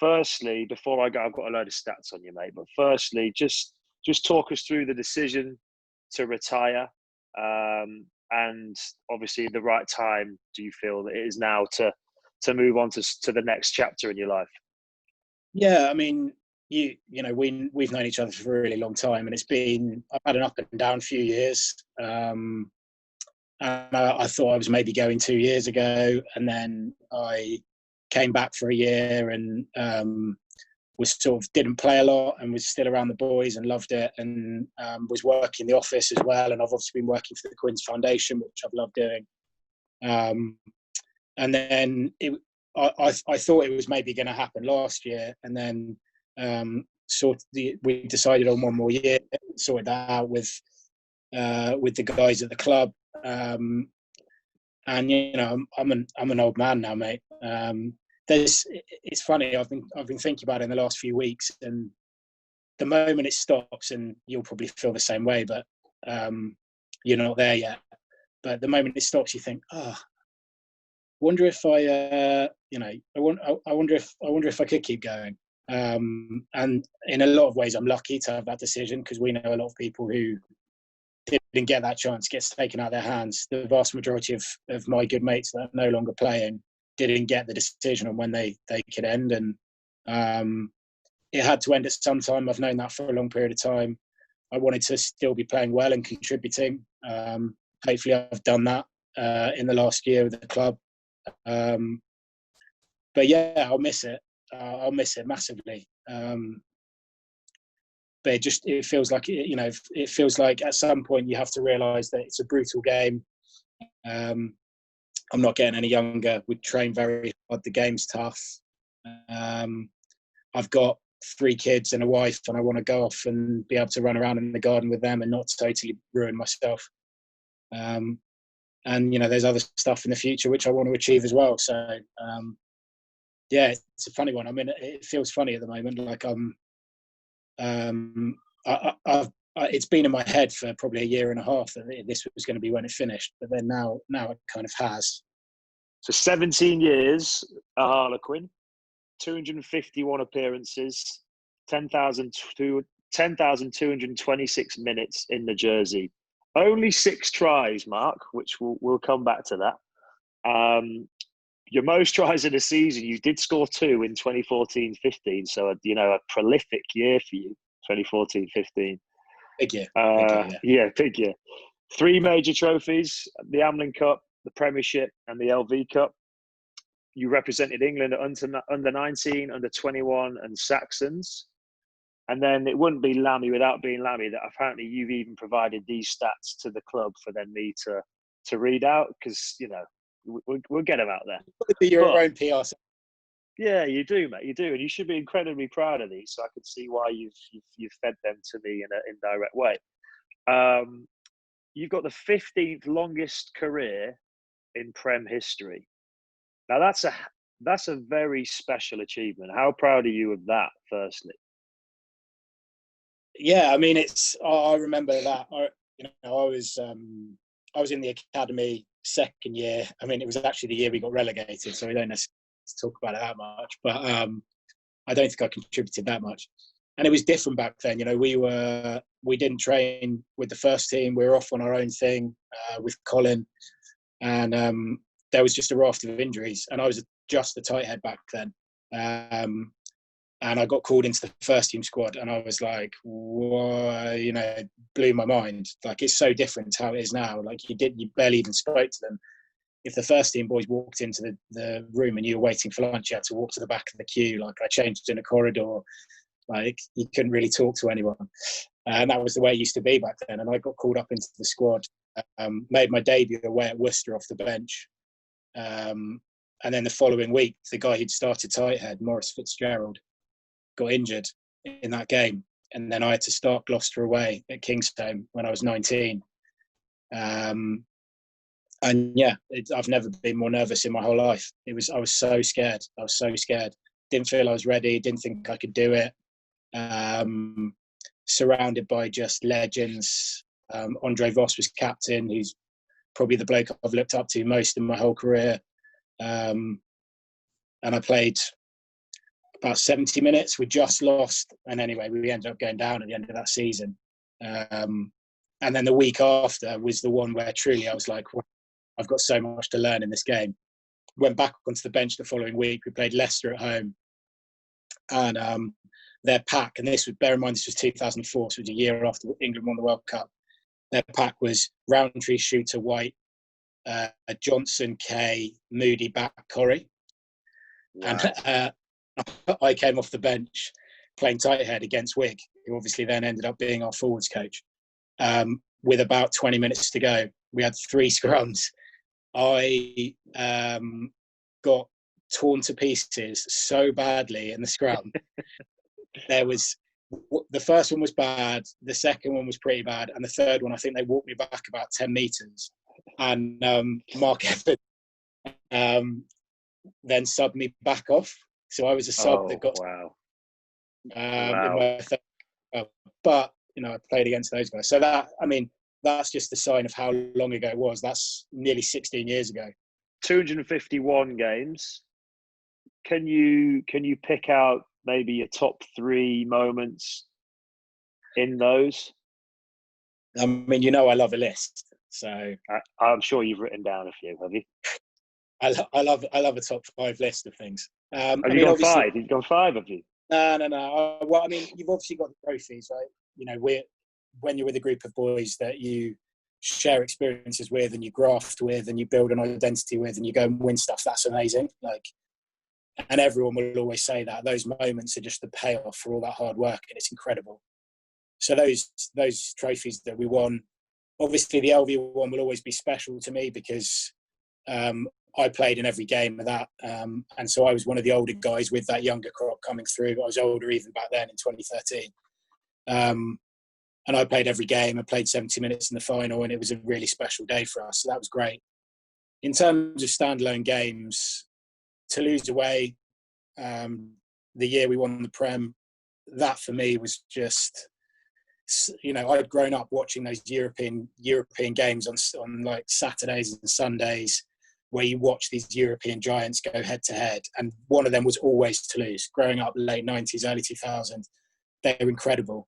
firstly, before I go, I've got a load of stats on you, mate. But firstly, just talk us through the decision to retire, and obviously the right time. Do you feel that it is now to move on to the next chapter in your life? Yeah, I mean, you know, we've known each other for a really long time, and I've had an up and down few years. And I thought I was maybe going 2 years ago, and then I came back for a year and was sort of didn't play a lot and was still around the boys and loved it, and was working the office as well. And I've obviously been working for the Quins Foundation, which I've loved doing. And then I thought it was maybe going to happen last year, and then we decided on one more year, sorted that out with the guys at the club. And you know, I'm an old man now, mate. It's funny. I've been thinking about it in the last few weeks, and the moment it stops, and you'll probably feel the same way, but you're not there yet. But the moment it stops, you think, wonder if I wonder if I could keep going. And in a lot of ways, I'm lucky to have that decision, because we know a lot of people who didn't get that chance, gets taken out of their hands. The vast majority of my good mates that are no longer playing didn't get the decision on when they could end, and it had to end at some time. I've known that for a long period of time. I wanted to still be playing well and contributing. Hopefully I've done that in the last year with the club. But yeah, I'll miss it. I'll miss it massively. But it feels like, you know, it feels like at some point you have to realise that it's a brutal game. I'm not getting any younger. We train very hard. The game's tough. I've got 3 kids and a wife, and I want to go off and be able to run around in the garden with them and not totally ruin myself. And, you know, there's other stuff in the future which I want to achieve as well. So, yeah, it's a funny one. I mean, it feels funny at the moment. Like it's been in my head for probably a year and a half that this was going to be when it finished, but then now it kind of has. So 17 years a Harlequin, 251 appearances, 10,226 minutes in the jersey. Only 6 tries, Mark, which we'll come back to that. Your most tries in a season, you did score 2 in 2014-15. So, you know, a prolific year for you, 2014-15. Big year. Yeah, big year. 3 major trophies, the Amlin Cup, the Premiership, and the LV Cup. You represented England at under 19, under 21, and Saxons. And then it wouldn't be Lammy without being Lammy that apparently you've even provided these stats to the club for them me to read out, because, you know, we'll get them out there. Be your own PR. Yeah, you do, mate. You do, and you should be incredibly proud of these. So I can see why you've fed them to me in an indirect way. You've got the 15th longest career in Prem history. Now that's a very special achievement. How proud are you of that? Firstly. Yeah, I mean, I remember that. I was in the academy second year. I mean, it was actually the year we got relegated, so we don't necessarily talk about it that much. But I don't think I contributed that much. And it was different back then. You know, we didn't train with the first team. We were off on our own thing with Colin, and there was just a raft of injuries. And I was just a tight head back then. And I got called into the first team squad, and I was like, whoa, you know, it blew my mind. Like, it's so different to how it is now. Like, you barely even spoke to them. If the first team boys walked into the room and you were waiting for lunch, you had to walk to the back of the queue. Like, I changed in a corridor. Like, you couldn't really talk to anyone. And that was the way it used to be back then. And I got called up into the squad, made my debut away at Worcester off the bench. And then the following week, the guy who'd started tight head, Maurice Fitzgerald, got injured in that game, and then I had to start Gloucester away at Kingstone when I was 19. And yeah, I've never been more nervous in my whole life. I was so scared. Didn't feel I was ready. Didn't think I could do it. Surrounded by just legends. Andre Vos was captain, who's probably the bloke I've looked up to most in my whole career. And I played about 70 minutes. We just lost, and anyway, we ended up going down at the end of that season. And then the week after was the one where truly I was like, well, I've got so much to learn in this game. Went back onto the bench the following week. We played Leicester at home, and their pack, and this was, bear in mind, this was 2004, so it was a year after England won the World Cup. Their pack was Roundtree, Shooter, White, Johnson, Kay, Moody, Back, Corrie. Wow. And I came off the bench playing tight head against Wigg, who obviously then ended up being our forwards coach. With about 20 minutes to go, we had 3 scrums. I got torn to pieces so badly in the scrum. The first one was bad, the second one was pretty bad, and the third one, I think they walked me back about 10 metres. And Mark Lambert then subbed me back off. So I was a sub that got in my third. But, I played against those guys. So that's just a sign of how long ago it was. That's nearly 16 years ago. 251 games. Can you pick out maybe your top 3 moments in those? I love a list. So I'm sure you've written down a few, have you? I love a top 5 list of things. Have you gone 5? You've gone 5, have you? No. Well, you've obviously got the trophies, right? When you're with a group of boys that you share experiences with and you graft with and you build an identity with and you go and win stuff, that's amazing. And everyone will always say that those moments are just the payoff for all that hard work, and it's incredible. So those trophies that we won, obviously the LV one will always be special to me because I played in every game of that, and so I was one of the older guys with that younger crop coming through. I was older even back then in 2013, and I played every game. I played 70 minutes in the final, and it was a really special day for us. So that was great. In terms of standalone games, Toulouse away, the year we won the Prem, that for me was just, I'd grown up watching those European games on like Saturdays and Sundays, where you watch these European giants go head to head, and one of them was always Toulouse. Growing up late 90s, early 2000s, they were incredible.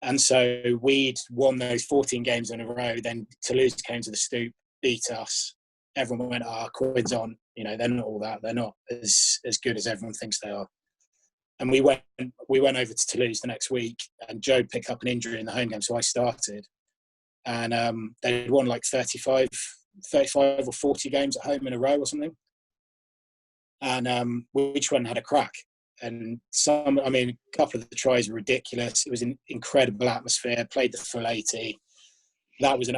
And so we'd won those 14 games in a row. Then Toulouse came to the Stoop, beat us. Everyone went, Quid's on. They're not all that. They're not as good as everyone thinks they are. And we went over to Toulouse the next week, and Joe picked up an injury in the home game, so I started. And they'd won like 35 or 40 games at home in a row or something. And we just went and had a crack. And a couple of the tries were ridiculous. It was an incredible atmosphere. Played the full 80. That was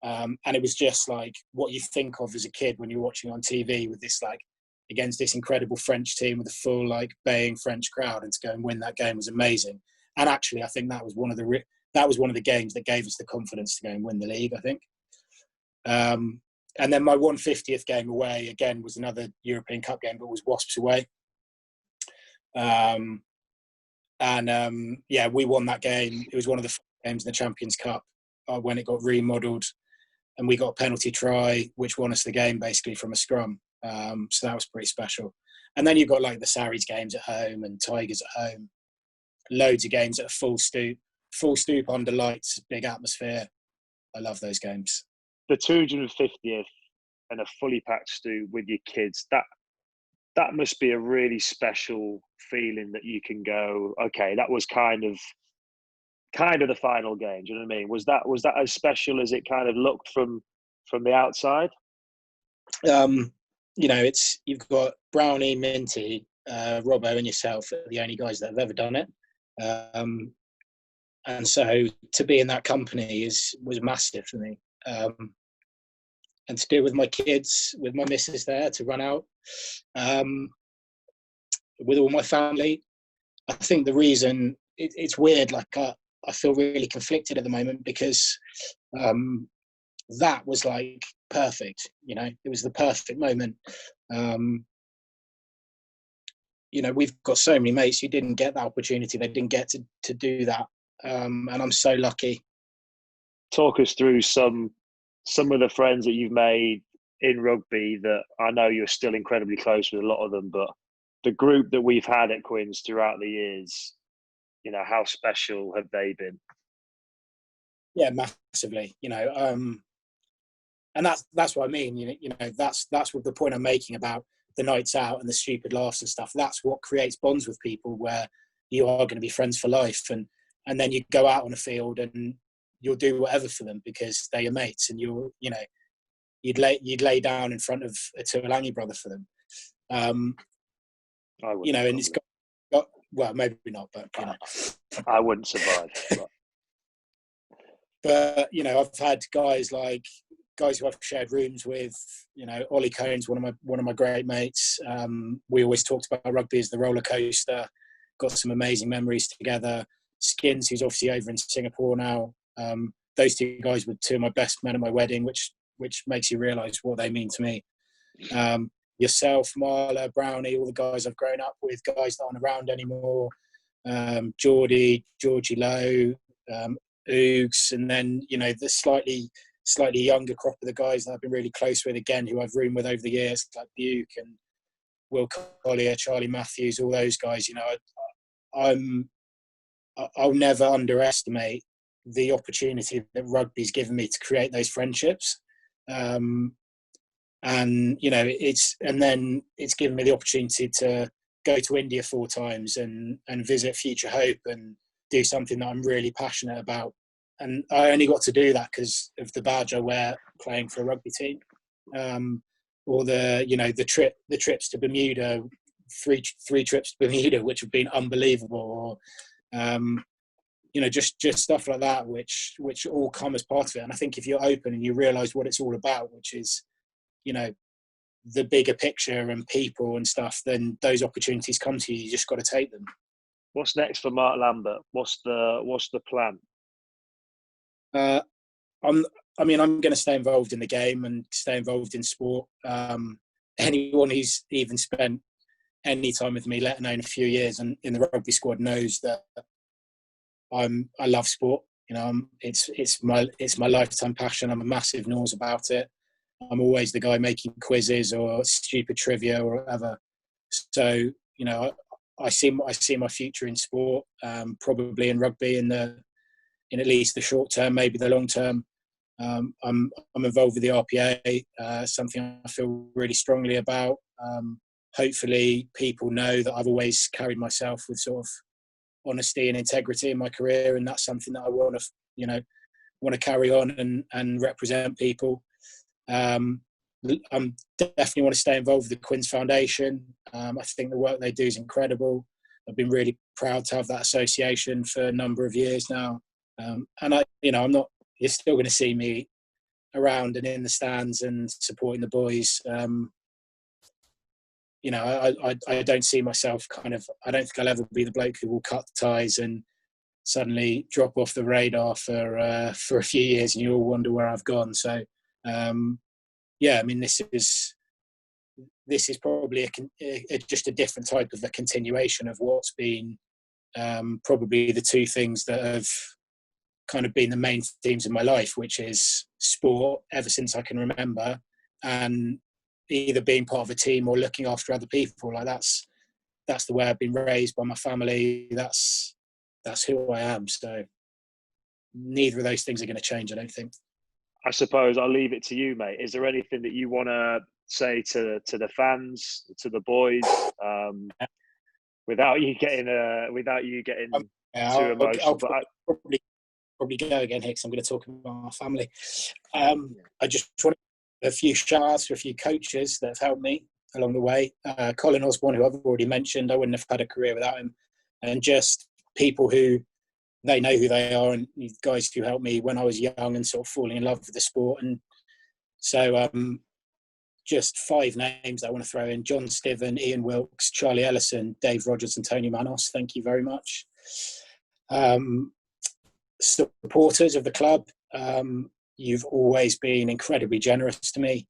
and it was just like what you think of as a kid when you're watching on TV with this, like, against this incredible French team with a full, like, baying French crowd, and to go and win that game was amazing. And actually, I think that was one of the games that gave us the confidence to go and win the league, I think. And then my 150th game away, again, was another European Cup game, but was Wasps away. We won that game. It was one of the first games in the Champions Cup when it got remodelled, and we got a penalty try, which won us the game basically from a scrum. So that was pretty special. And then you've got like the Sarries games at home and Tigers at home. Loads of games at a full stoop under lights, big atmosphere. I love those games. The 250th and a fully packed Stoop with your kids, that must be a really special feeling that you can go, okay, that was kind of the final game. Do you know what I mean? Was that as special as it kind of looked from the outside? You've got Brownie, Minty, Robbo, and yourself are the only guys that have ever done it. And so to be in that company was massive for me. And to do it with my kids, with my missus there, to run out, with all my family. I think the reason it's weird, like I feel really conflicted at the moment because that was like perfect, it was the perfect moment. We've got so many mates who didn't get that opportunity. They didn't get to do that. And I'm so lucky. Talk us through some of the friends that you've made in rugby that I know you're still incredibly close with a lot of them, but the group that we've had at Quins throughout the years, you know, how special have they been? Yeah, massively. And that's what I mean. That's what the point I'm making about the nights out and the stupid laughs and stuff. That's what creates bonds with people, where you are going to be friends for life, and then you go out on a field and you'll do whatever for them because they're your mates, and you'd lay down in front of a Tuolangi brother for them. And it's got well, maybe not, but I wouldn't survive. But I've had guys who I've shared rooms with. Ollie Cohen's one of my great mates. We always talked about rugby as the roller coaster. Got some amazing memories together. Skins, who's obviously over in Singapore now. Those two guys were two of my best men at my wedding, which makes you realise what they mean to me. Yourself, Marla, Brownie, all the guys I've grown up with, guys that aren't around anymore. Georgie Lowe, Oogs, and then the slightly younger crop of the guys that I've been really close with again, who I've roomed with over the years, like Buke and Will Collier, Charlie Matthews, all those guys. I'll never underestimate the opportunity that rugby's given me to create those friendships. It's given me the opportunity to go to India 4 times and visit Future Hope and do something that I'm really passionate about. And I only got to do that because of the badge I wear playing for a rugby team. Or the trips to Bermuda, three trips to Bermuda, which have been unbelievable. Or just stuff like that, which all come as part of it. And I think if you're open and you realise what it's all about, which is the bigger picture and people and stuff, then those opportunities come to you. You just got to take them. What's next for Mark Lambert? What's the plan? I'm going to stay involved in the game and stay involved in sport. Anyone who's even spent any time with me, let alone a few years, and in the rugby squad, knows that I love sport. It's my lifetime passion. I'm a massive nose about it. I'm always the guy making quizzes or stupid trivia or whatever. So I see my future in sport, probably in rugby in at least the short term, maybe the long term. I'm involved with the RPA, something I feel really strongly about. Hopefully people know that I've always carried myself with sort of honesty and integrity in my career, and that's something that I want to carry on and represent people. I'm definitely want to stay involved with the Quins Foundation. I think the work they do is incredible. I've been really proud to have that association for a number of years now. I'm not. You're still going to see me around and in the stands and supporting the boys. I don't see myself I don't think I'll ever be the bloke who will cut ties and suddenly drop off the radar for a few years and you all wonder where I've gone. So, this is probably just a different type of a continuation of what's been probably the two things that have kind of been the main themes in my life, which is sport ever since I can remember, and either being part of a team or looking after other people. Like that's the way I've been raised by my family. That's who I am. So neither of those things are going to change, I don't think. I suppose I'll leave it to you, mate. Is there anything that you want to say to the fans, to the boys, without you getting too emotional? I'll probably go again, Hicks. I'm going to talk about my family. I just want a few shout-outs for a few coaches that have helped me along the way. Colin Osborne, who I've already mentioned, I wouldn't have had a career without him. And just people who they know who they are, and guys who helped me when I was young and sort of falling in love with the sport. And so just 5 names I want to throw in: John Stiven, Ian Wilkes, Charlie Ellison, Dave Rogers and Tony Manos. Thank you very much. Supporters of the club, you've always been incredibly generous to me.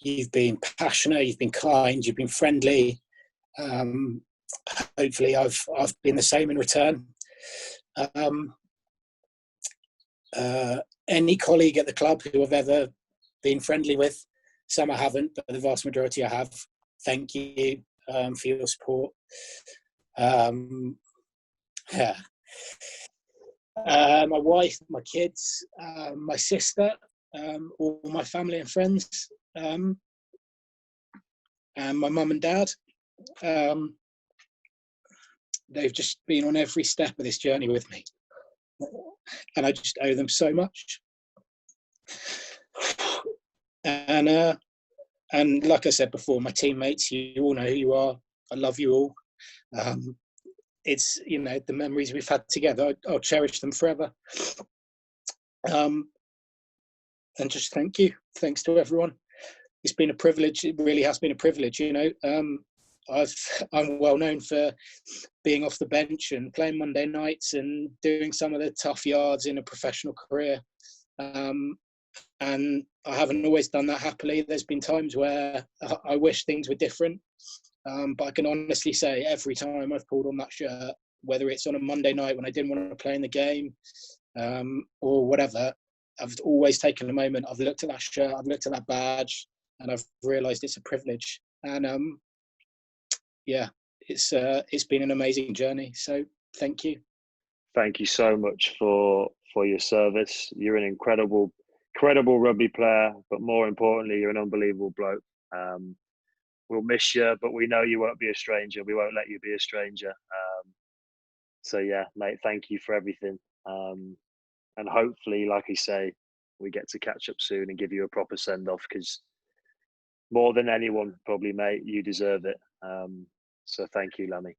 You've been passionate, you've been kind, you've been friendly. Hopefully I've been the same in return. Any colleague at the club who I've ever been friendly with, some I haven't, but the vast majority I have. thank you for your support. Yeah. My wife, my kids, my sister, all my family and friends, and my mum and dad. They've just been on every step of this journey with me, and I just owe them so much. And like I said before, my teammates, you all know who you are. I love you all. It's, you know, the memories we've had together, I'll cherish them forever. And just thank you. Thanks to everyone. It's been a privilege. It really has been a privilege, you know. I'm well known for being off the bench and playing Monday nights and doing some of the tough yards in a professional career. And I haven't always done that happily. There's been times where I wish things were different. But I can honestly say every time I've pulled on that shirt, whether it's on a Monday night when I didn't want to play in the game, or whatever, I've always taken a moment. I've looked at that shirt, I've looked at that badge, and I've realised it's a privilege. And yeah, it's been an amazing journey. So thank you. Thank you so much for your service. You're an incredible rugby player, but more importantly, you're an unbelievable bloke. We'll miss you, but we know you won't be a stranger. We won't let you be a stranger. So yeah, mate, thank you for everything. And hopefully, like I say, we get to catch up soon and give you a proper send off, because more than anyone, probably, mate, you deserve it. So thank you, Lammy.